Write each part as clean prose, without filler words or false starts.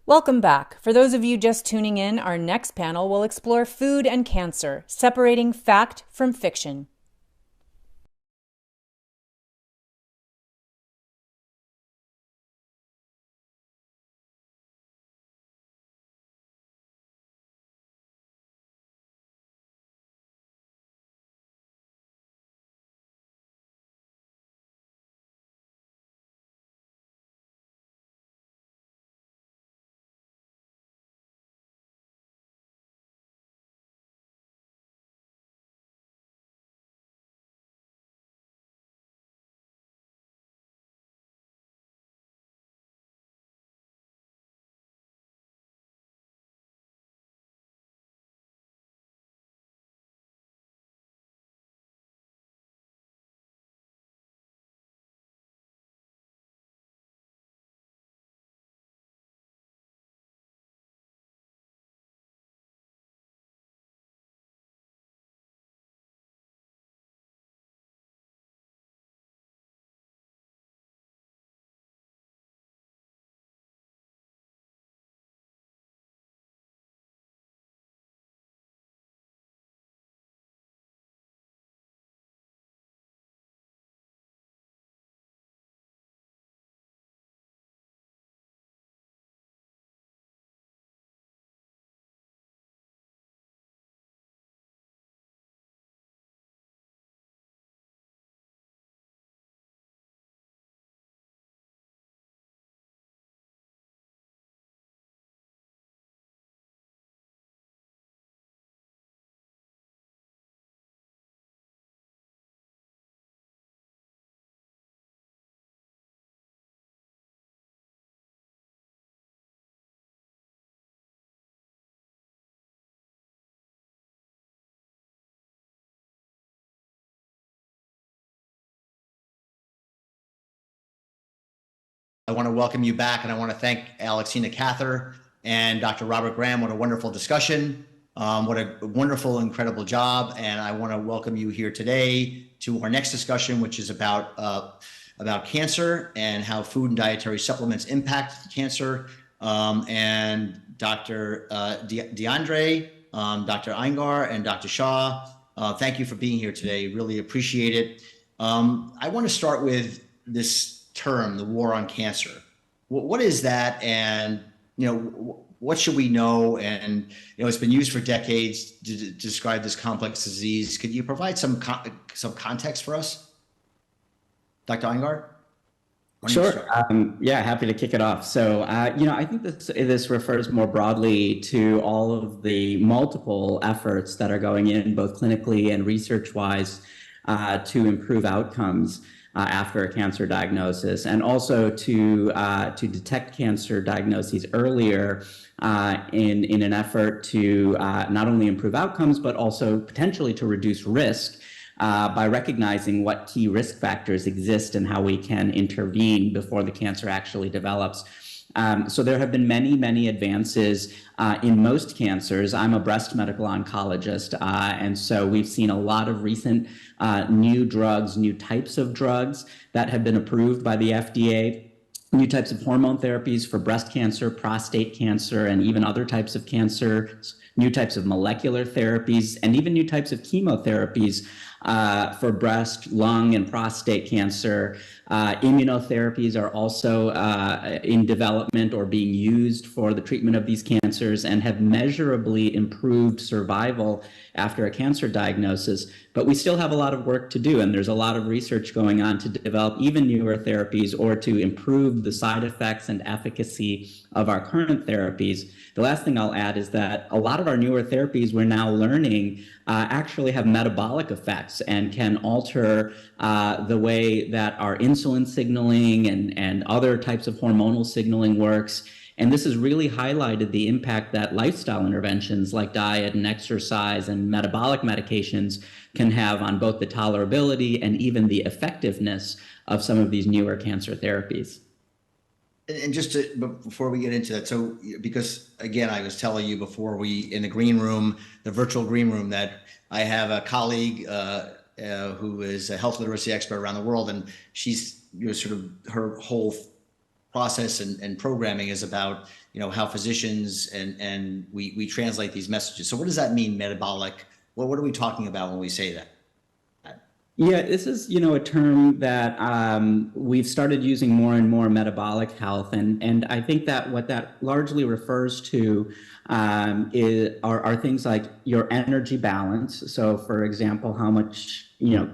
Welcome back. For those of you just tuning in, our next panel will explore food and cancer, separating fact from fiction. I want to welcome you back, and I want to thank Alexina Cather and Dr. Robert Graham. What a wonderful discussion. What a wonderful, incredible job. And I want to welcome you here today to our next discussion, which is about cancer and how food and dietary supplements impact cancer. And Dr. DeAndre, Dr. Iyengar, and Dr. Shah, thank you for being here today. Really appreciate it. I want to start with this term, the war on cancer. What is that? And, what should we know? And, it's been used for decades to describe this complex disease. Could you provide some context for us? Dr. Iyengar? Sure. Yeah, happy to kick it off. So, I think this refers more broadly to all of the multiple efforts that are going in, both clinically and research-wise, to improve outcomes after a cancer diagnosis, and also to detect cancer diagnoses earlier in an effort to not only improve outcomes, but also potentially to reduce risk by recognizing what key risk factors exist and how we can intervene before the cancer actually develops. So there have been many advances in most cancers. I'm a breast medical oncologist, and so we've seen a lot of recent new drugs, new types of drugs that have been approved by the FDA, new types of hormone therapies for breast cancer, prostate cancer, and even other types of cancers, new types of molecular therapies, and even new types of chemotherapies for breast, lung, and prostate cancer. Immunotherapies are also in development or being used for the treatment of these cancers and have measurably improved survival after a cancer diagnosis. But we still have a lot of work to do, and there's a lot of research going on to develop even newer therapies or to improve the side effects and efficacy of our current therapies. The last thing I'll add is that a lot of our newer therapies we're now learning actually have metabolic effects and can alter the way that our insulin signaling and other types of hormonal signaling works. And this has really highlighted the impact that lifestyle interventions like diet and exercise and metabolic medications can have on both the tolerability and even the effectiveness of some of these newer cancer therapies. And before we get into that, so because again, I was telling you before in the green room, the virtual green room, that I have a colleague who is a health literacy expert around the world, and she's sort of her process and programming is about, how physicians and we translate these messages. So what does that mean, metabolic? What are we talking about when we say that? Yeah, this is, a term that we've started using more and more, metabolic health. And I think that what that largely refers to are things like your energy balance. So, for example, how much,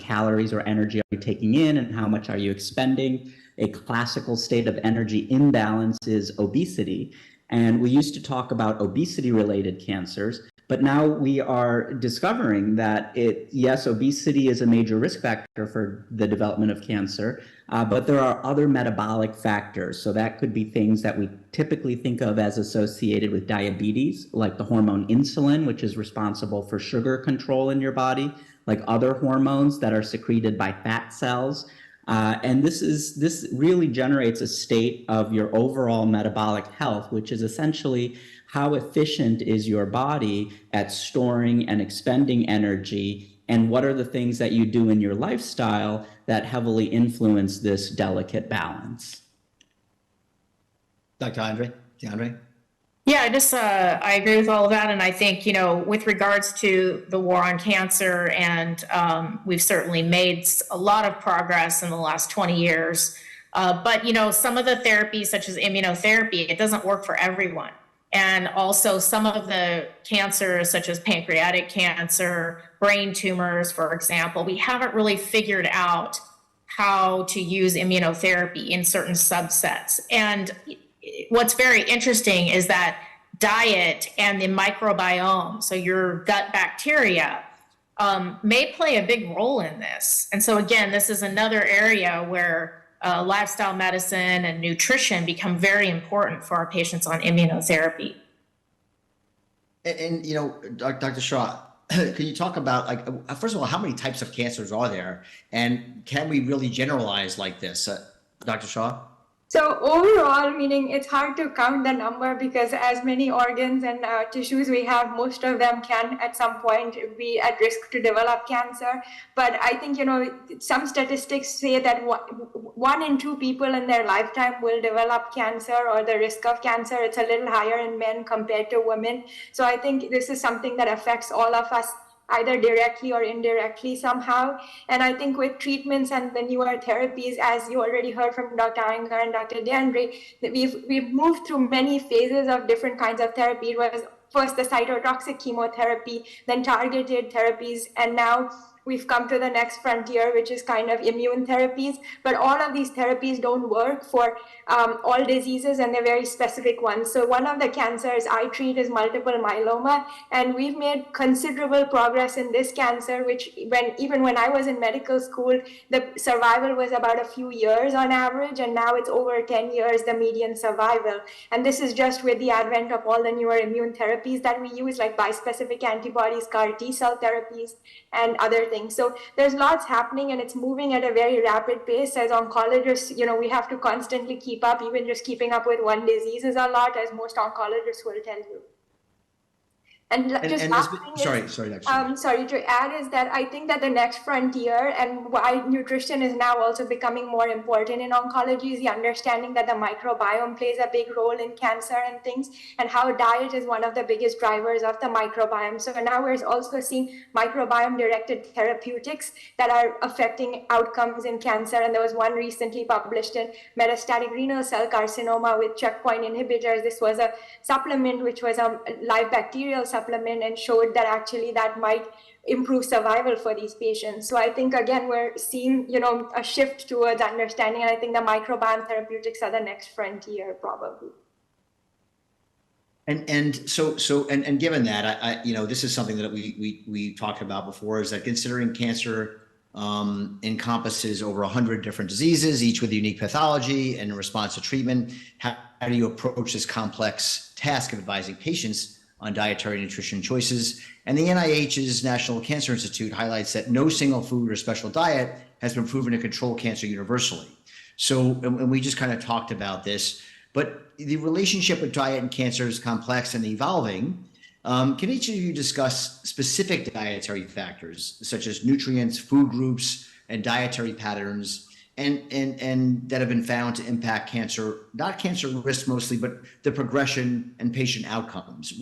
calories or energy are you taking in and how much are you expending? A classical state of energy imbalance is obesity. And we used to talk about obesity-related cancers. But now we are discovering that yes, obesity is a major risk factor for the development of cancer, but there are other metabolic factors. So that could be things that we typically think of as associated with diabetes, like the hormone insulin, which is responsible for sugar control in your body, like other hormones that are secreted by fat cells. And this really generates a state of your overall metabolic health, which is essentially how efficient is your body at storing and expending energy, and what are the things that you do in your lifestyle that heavily influence this delicate balance. Dr. DeAndre? Yeah, I agree with all of that. And I think, with regards to the war on cancer, and we've certainly made a lot of progress in the last 20 years. But, some of the therapies, such as immunotherapy, it doesn't work for everyone. And also some of the cancers, such as pancreatic cancer, brain tumors, for example, we haven't really figured out how to use immunotherapy in certain subsets. And what's very interesting is that diet and the microbiome, so your gut bacteria, may play a big role in this. And so again, this is another area where lifestyle medicine and nutrition become very important for our patients on immunotherapy. And Dr. Shah, can you talk about, first of all, how many types of cancers are there? And can we really generalize like this? Dr. Shah? So overall, meaning it's hard to count the number because as many organs and tissues we have, most of them can at some point be at risk to develop cancer. But I think, some statistics say that 1 in 2 people in their lifetime will develop cancer, or the risk of cancer, it's a little higher in men compared to women. So I think this is something that affects all of us, either directly or indirectly somehow. And I think with treatments and the newer therapies, as you already heard from Dr. Iyengar and Dr. DeAndre, we've moved through many phases of different kinds of therapy. It was first the cytotoxic chemotherapy, then targeted therapies, and now we've come to the next frontier, which is kind of immune therapies. But all of these therapies don't work for all diseases, and they're very specific ones. So one of the cancers I treat is multiple myeloma, and we've made considerable progress in this cancer, which even when I was in medical school, the survival was about a few years on average, and now it's over 10 years, the median survival. And this is just with the advent of all the newer immune therapies that we use, like bispecific antibodies, CAR T cell therapies, and other things. So there's lots happening, and it's moving at a very rapid pace. As oncologists, we have to constantly keep up. Even just keeping up with one disease is a lot, as most oncologists will tell you. And just sorry to add is that I think that the next frontier, and why nutrition is now also becoming more important in oncology, is the understanding that the microbiome plays a big role in cancer and things, and how diet is one of the biggest drivers of the microbiome. So now we're also seeing microbiome-directed therapeutics that are affecting outcomes in cancer. And there was one recently published in metastatic renal cell carcinoma with checkpoint inhibitors. This was a supplement which was a live bacterial supplement, and showed that actually that might improve survival for these patients. So I think, again, we're seeing, a shift towards understanding, and I think the microbiome therapeutics are the next frontier, probably. And so given that, I this is something that we talked about before, is that considering cancer encompasses over 100 different diseases, each with a unique pathology and in response to treatment, how do you approach this complex task of advising patients on dietary nutrition choices? And the NIH's National Cancer Institute highlights that no single food or special diet has been proven to control cancer universally. So, and we just kind of talked about this, but the relationship with diet and cancer is complex and evolving. Can each of you discuss specific dietary factors, such as nutrients, food groups, and dietary patterns, and that have been found to impact cancer, not cancer risk mostly, but the progression and patient outcomes.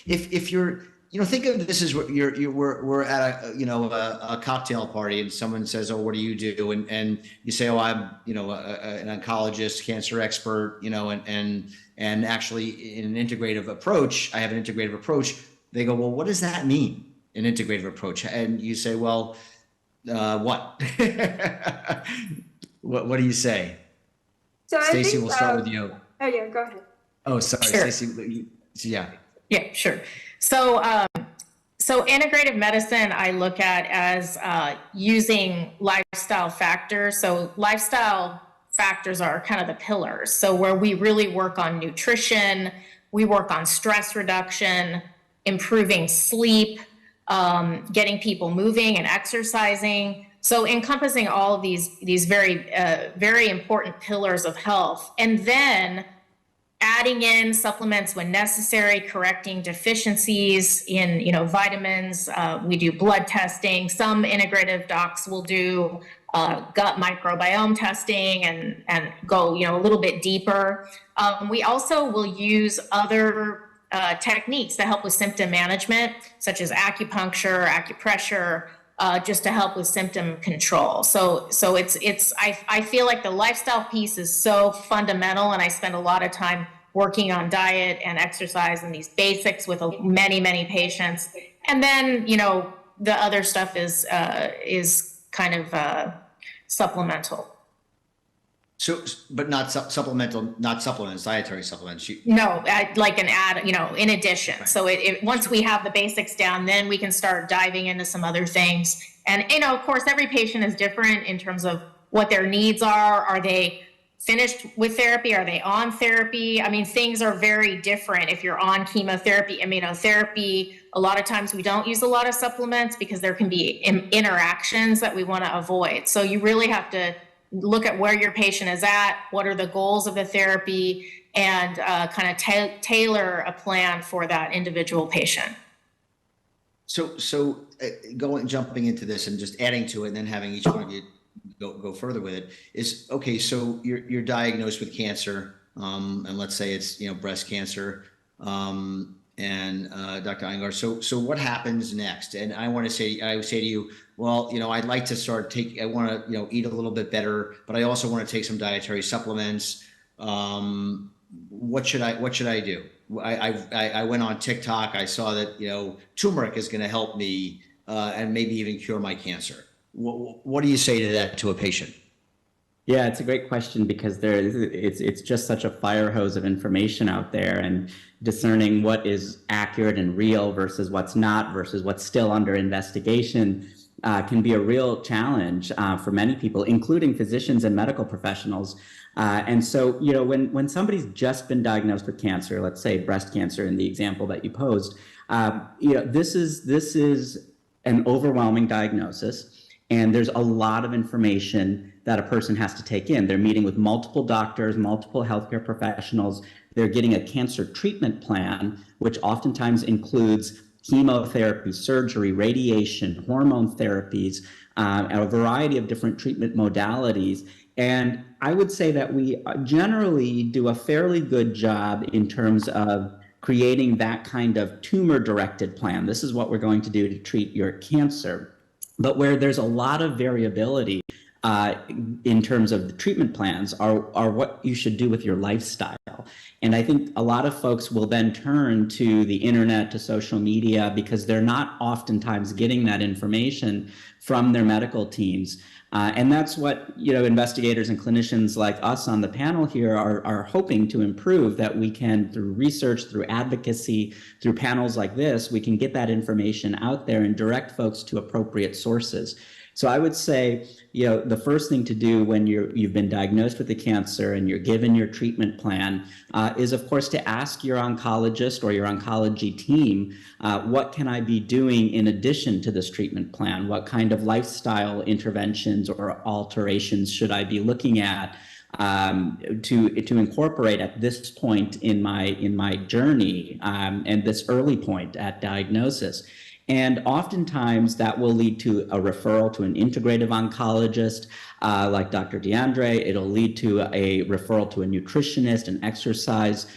If you're, think of this as we're at a cocktail party and someone says, oh, what do you do? And you say, oh, I'm, an oncologist, cancer expert, and actually in an integrative approach, I have an integrative approach. They go, well, what does that mean? An integrative approach? And you say, well, what? What do you say? So Stacy, we'll start with you. Oh yeah, go ahead. Oh, sorry, Sure. Stacy. Yeah. Yeah, sure. So, so integrative medicine, I look at as using lifestyle factors. So lifestyle factors are kind of the pillars. So where we really work on nutrition, we work on stress reduction, improving sleep, getting people moving and exercising. So encompassing all of these very, very important pillars of health, and then adding in supplements when necessary, correcting deficiencies in, vitamins. We do blood testing. Some integrative docs will do gut microbiome testing and go, a little bit deeper. We also will use other techniques to help with symptom management, such as acupuncture, acupressure, just to help with symptom control. So I feel like the lifestyle piece is so fundamental, and I spend a lot of time working on diet and exercise and these basics with many patients. And then, the other stuff is kind of supplemental. So, but not supplemental, not supplements, dietary supplements. No, like an add, in addition. Right. So once we have the basics down, then we can start diving into some other things. And, of course, every patient is different in terms of what their needs are. Are they finished with therapy? Are they on therapy? I mean, things are very different. If you're on chemotherapy, immunotherapy, a lot of times we don't use a lot of supplements because there can be interactions that we want to avoid. So you really have to look at where your patient is at, what are the goals of the therapy, and kind of tailor a plan for that individual patient. So jumping into this and just adding to it, and then having each one of you go further with it is, okay, so you're diagnosed with cancer, and let's say it's breast cancer, and Dr. Iyengar. So what happens next? And I would say to you, well, I'd like to I want to eat a little bit better, but I also want to take some dietary supplements. What should I do? I went on TikTok. I saw that turmeric is going to help me and maybe even cure my cancer. What do you say to that to a patient? Yeah, it's a great question because it's just such a fire hose of information out there, and discerning what is accurate and real versus what's not versus what's still under investigation can be a real challenge for many people, including physicians and medical professionals. And so, when somebody's just been diagnosed with cancer, let's say breast cancer in the example that you posed, this is an overwhelming diagnosis. And there's a lot of information that a person has to take in. They're meeting with multiple doctors, multiple healthcare professionals. They're getting a cancer treatment plan, which oftentimes includes chemotherapy, surgery, radiation, hormone therapies, a variety of different treatment modalities. And I would say that we generally do a fairly good job in terms of creating that kind of tumor-directed plan. This is what we're going to do to treat your cancer. But where there's a lot of variability in terms of the treatment plans are what you should do with your lifestyle. And I think a lot of folks will then turn to the internet, to social media, because they're not oftentimes getting that information from their medical teams. And that's what investigators and clinicians like us on the panel here are hoping to improve, that we can, through research, through advocacy, through panels like this, we can get that information out there and direct folks to appropriate sources. So I would say, the first thing to do when you've been diagnosed with the cancer and you're given your treatment plan is, of course, to ask your oncologist or your oncology team, what can I be doing in addition to this treatment plan? What kind of lifestyle interventions or alterations should I be looking at to incorporate at this point in my journey and this early point at diagnosis? And oftentimes that will lead to a referral to an integrative oncologist like Dr. DeAndre. It'll lead to a referral to a nutritionist, an exercise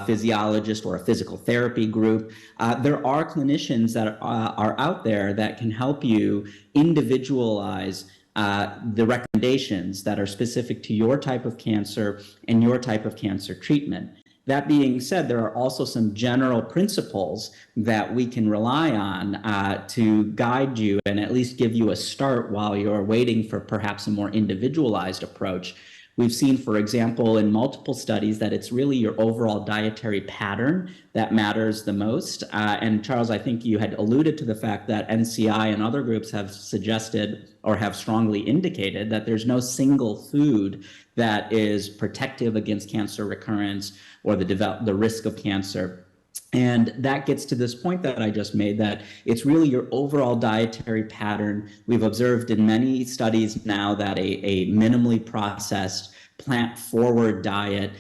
physiologist, or a physical therapy group. There are clinicians that are out there that can help you individualize the recommendations that are specific to your type of cancer and your type of cancer treatment. That being said, there are also some general principles that we can rely on to guide you and at least give you a start while you're waiting for perhaps a more individualized approach. We've seen, for example, in multiple studies that it's really your overall dietary pattern that matters the most. And Charles, I think you had alluded to the fact that NCI and other groups have suggested or have strongly indicated that there's no single food that is protective against cancer recurrence or the risk of cancer. And that gets to this point that I just made, that it's really your overall dietary pattern. We've observed in many studies now that a minimally processed, plant-forward diet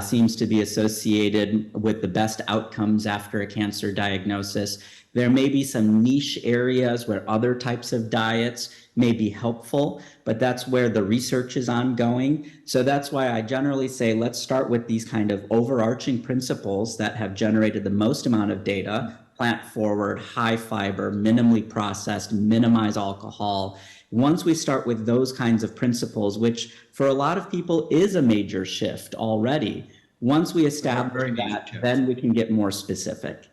seems to be associated with the best outcomes after a cancer diagnosis. There may be some niche areas where other types of diets may be helpful, but that's where the research is ongoing. So that's why I generally say, let's start with these kind of overarching principles that have generated the most amount of data: plant forward, high fiber, minimally processed, minimize alcohol. Once we start with those kinds of principles, which for a lot of people is a major shift already, once we establish that, then we can get more specific.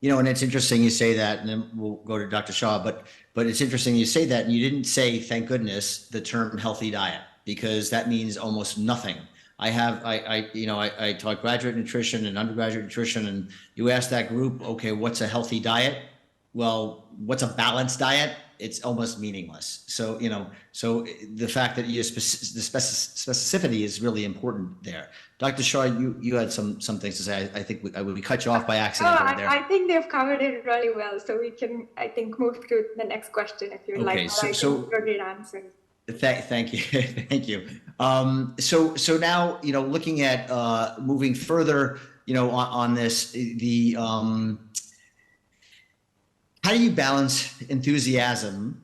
You know, and it's interesting you say that, and then we'll go to Dr. Shah, but it's interesting you say that, and you didn't say, thank goodness, the term healthy diet, because that means almost nothing. I taught graduate nutrition and undergraduate nutrition, and you ask that group, okay, what's a healthy diet? Well, what's a balanced diet? It's almost meaningless. So, so the fact that the specificity is really important there. Dr. Shah, you had some things to say. I think we cut you off by accident there. I think they've covered it really well. So we can, I think, move to the next question if you'd like. So great answers. Thank you. Thank you. So now, looking at moving further, on this, how do you balance the enthusiasm,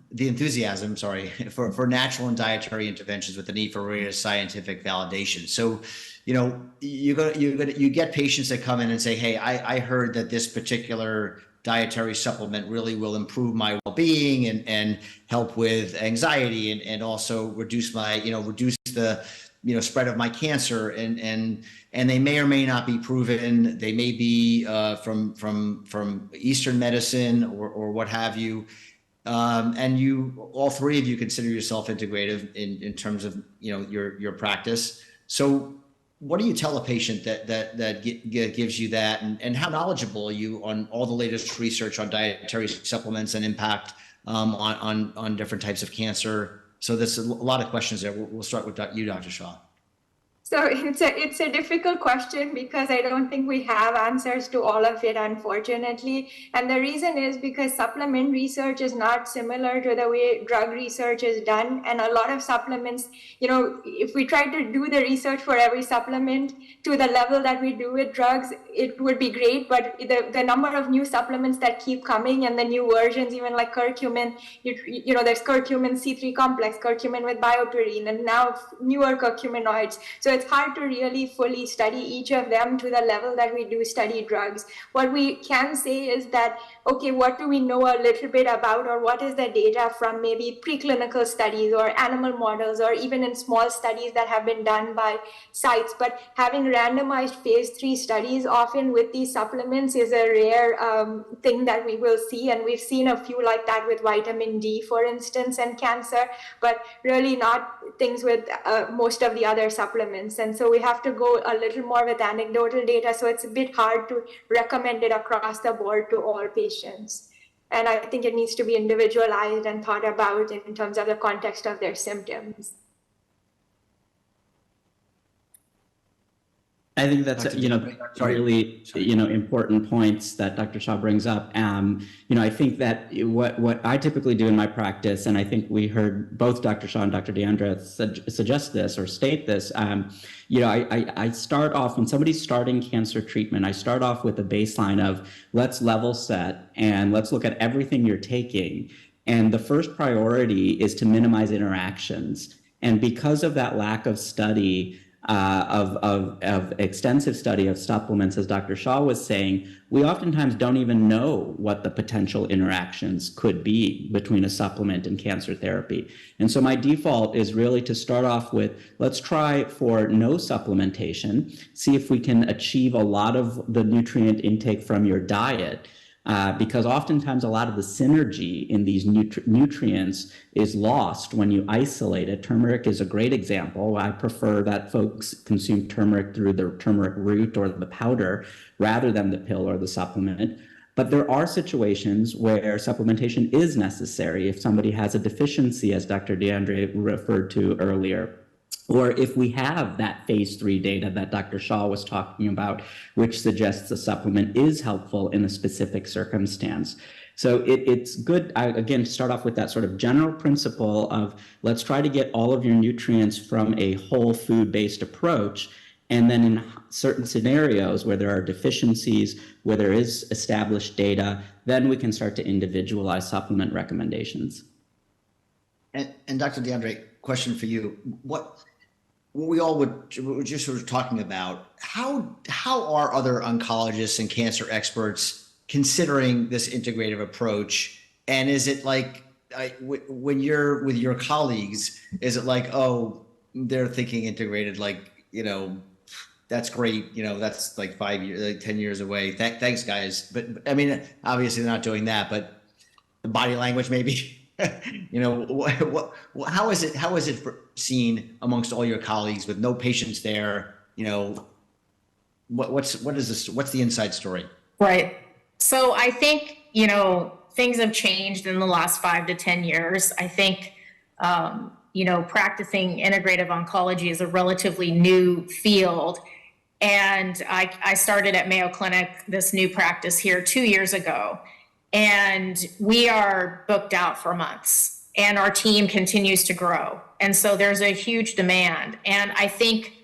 for natural and dietary interventions with the need for rigorous scientific validation? So, you get patients that come in and say, hey, I heard that this particular dietary supplement really will improve my well-being and help with anxiety and also reduce the spread of my cancer, and they may or may not be proven. They may be from Eastern medicine or what have you. And all three of you consider yourself integrative in terms of your practice. So what do you tell a patient that gives you that, and how knowledgeable are you on all the latest research on dietary supplements and impact on different types of cancer? So there's a lot of questions there. We'll start with you, Dr. Shah. So it's a difficult question because I don't think we have answers to all of it, unfortunately. And the reason is because supplement research is not similar to the way drug research is done. And a lot of supplements, if we try to do the research for every supplement to the level that we do with drugs, it would be great. But the number of new supplements that keep coming and the new versions, even like curcumin, there's curcumin C3 complex, curcumin with bioperine, and now newer curcuminoids. So it's hard to really fully study each of them to the level that we do study drugs. What we can say is that, okay, what do we know a little bit about, or what is the data from maybe preclinical studies or animal models, or even in small studies that have been done by sites. But having randomized phase 3 studies often with these supplements is a rare thing that we will see. And we've seen a few like that with vitamin D, for instance, and cancer, but really not things with most of the other supplements. And so we have to go a little more with anecdotal data. So it's a bit hard to recommend it across the board to all patients. And I think it needs to be individualized and thought about in terms of the context of their symptoms. I think that's, really, important points that Dr. Shah brings up. I think that what I typically do in my practice, and I think we heard both Dr. Shah and Dr. Deandra suggest this or state this, I start off, when somebody's starting cancer treatment, I start off with a baseline of let's level set and let's look at everything you're taking. And the first priority is to minimize interactions. And because of that lack of study, of extensive study of supplements, as Dr. Shah was saying, we oftentimes don't even know what the potential interactions could be between a supplement and cancer therapy. And so my default is really to start off with, let's try for no supplementation, see if we can achieve a lot of the nutrient intake from your diet. Because oftentimes a lot of the synergy in these nutrients is lost when you isolate it. Turmeric is a great example. I prefer that folks consume turmeric through the turmeric root or the powder rather than the pill or the supplement. But there are situations where supplementation is necessary if somebody has a deficiency, as Dr. Deandra referred to earlier. Or if we have that phase 3 data that Dr. Shah was talking about, which suggests a supplement is helpful in a specific circumstance. So it's good, again, to start off with that sort of general principle of let's try to get all of your nutrients from a whole food-based approach. And then in certain scenarios where there are deficiencies, where there is established data, then we can start to individualize supplement recommendations. And Dr. Deandra, question for you. What we all were just sort of talking about, how are other oncologists and cancer experts considering this integrative approach? And is it like, when you're with your colleagues, is it like, oh, they're thinking integrated, like, that's great, that's like 5 years, like 10 years away. Thanks, guys. But I mean, obviously they're not doing that, but the body language maybe. How is it seen amongst all your colleagues with no patients there? What's the inside story? Right. So I think, things have changed in the last 5 to 10 years. I think, practicing integrative oncology is a relatively new field. And I started at Mayo Clinic, this new practice here 2 years ago. And we are booked out for months, and our team continues to grow. And so there's a huge demand. And I think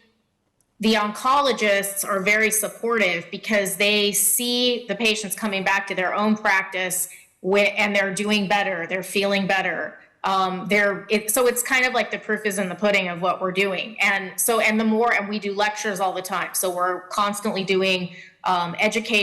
the oncologists are very supportive because they see the patients coming back to their own practice and they're doing better, they're feeling better. So it's kind of like the proof is in the pudding of what we're doing. And we do lectures all the time. So we're constantly doing education.